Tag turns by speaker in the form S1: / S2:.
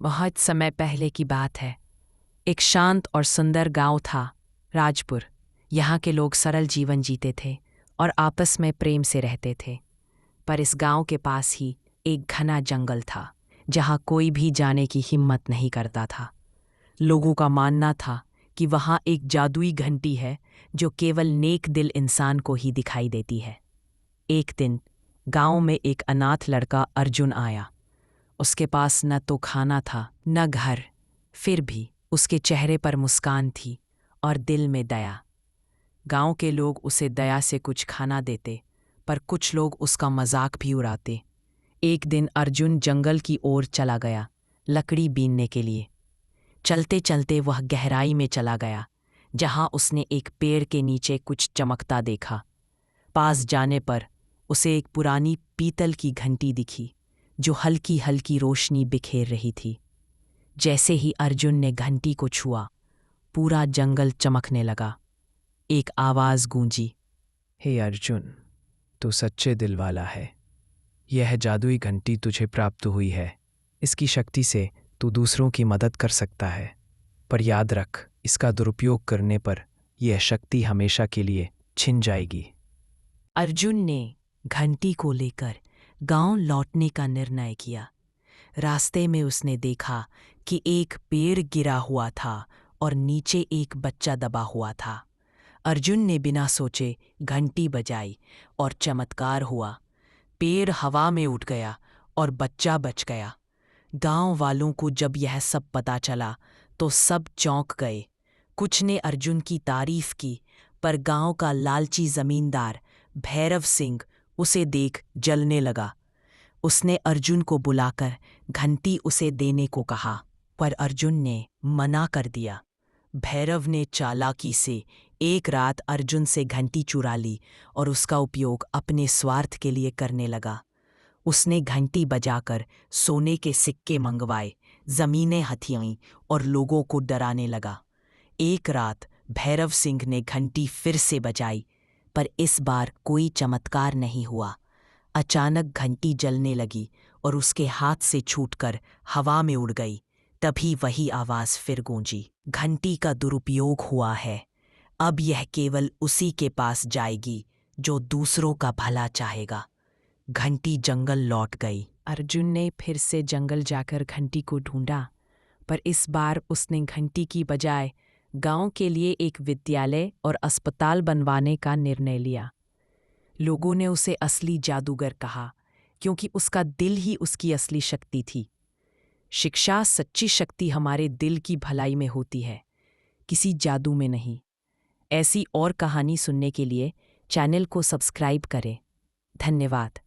S1: बहुत समय पहले की बात है। एक शांत और सुंदर गांव था, राजपुर। यहाँ के लोग सरल जीवन जीते थे और आपस में प्रेम से रहते थे। पर इस गांव के पास ही एक घना जंगल था, जहाँ कोई भी जाने की हिम्मत नहीं करता था। लोगों का मानना था कि वहाँ एक जादुई घंटी है जो केवल नेक दिल इंसान को ही दिखाई देती है। एक दिन गांव में एक अनाथ लड़का अर्जुन आया। उसके पास न तो खाना था न घर, फिर भी उसके चेहरे पर मुस्कान थी और दिल में दया। गांव के लोग उसे दया से कुछ खाना देते, पर कुछ लोग उसका मजाक भी उड़ाते। एक दिन अर्जुन जंगल की ओर चला गया, लकड़ी बीनने के लिए। चलते चलते वह गहराई में चला गया, जहां उसने एक पेड़ के नीचे कुछ चमकता देखा। पास जाने पर उसे एक पुरानी पीतल की घंटी दिखी, जो हल्की हल्की रोशनी बिखेर रही थी। जैसे ही अर्जुन ने घंटी को छुआ, पूरा जंगल चमकने लगा। एक आवाज गूंजी,
S2: हे अर्जुन, तू सच्चे दिल वाला है। यह जादुई घंटी तुझे प्राप्त हुई है। इसकी शक्ति से तू दूसरों की मदद कर सकता है, पर याद रख, इसका दुरुपयोग करने पर यह शक्ति हमेशा के लिए छिन जाएगी।
S1: अर्जुन ने घंटी को लेकर गांव लौटने का निर्णय किया। रास्ते में उसने देखा कि एक पेड़ गिरा हुआ था और नीचे एक बच्चा दबा हुआ था। अर्जुन ने बिना सोचे घंटी बजाई और चमत्कार हुआ। पेड़ हवा में उठ गया और बच्चा बच गया। गांव वालों को जब यह सब पता चला तो सब चौंक गए। कुछ ने अर्जुन की तारीफ की, पर गांव का लालची जमींदार भैरव सिंह उसे देख जलने लगा। उसने अर्जुन को बुलाकर घंटी उसे देने को कहा, पर अर्जुन ने मना कर दिया। भैरव ने चालाकी से एक रात अर्जुन से घंटी चुरा ली और उसका उपयोग अपने स्वार्थ के लिए करने लगा। उसने घंटी बजाकर सोने के सिक्के मंगवाए, जमीनें हथियाईं और लोगों को डराने लगा। एक रात भैरव सिंह ने घंटी फिर से बजाई, पर इस बार कोई चमत्कार नहीं हुआ। अचानक घंटी जलने लगी और उसके हाथ से छूटकर हवा में उड़ गई। तभी वही आवाज फिर गूंजी, घंटी का दुरुपयोग हुआ है। अब यह केवल उसी के पास जाएगी जो दूसरों का भला चाहेगा। घंटी जंगल लौट गई। अर्जुन ने फिर से जंगल जाकर घंटी को ढूंढा, पर इस बार उसने घंटी की बजाय गांव के लिए एक विद्यालय और अस्पताल बनवाने का निर्णय लिया। लोगों ने उसे असली जादूगर कहा, क्योंकि उसका दिल ही उसकी असली शक्ति थी। शिक्षा, सच्ची शक्ति हमारे दिल की भलाई में होती है, किसी जादू में नहीं। ऐसी और कहानी सुनने के लिए चैनल को सब्सक्राइब करें। धन्यवाद।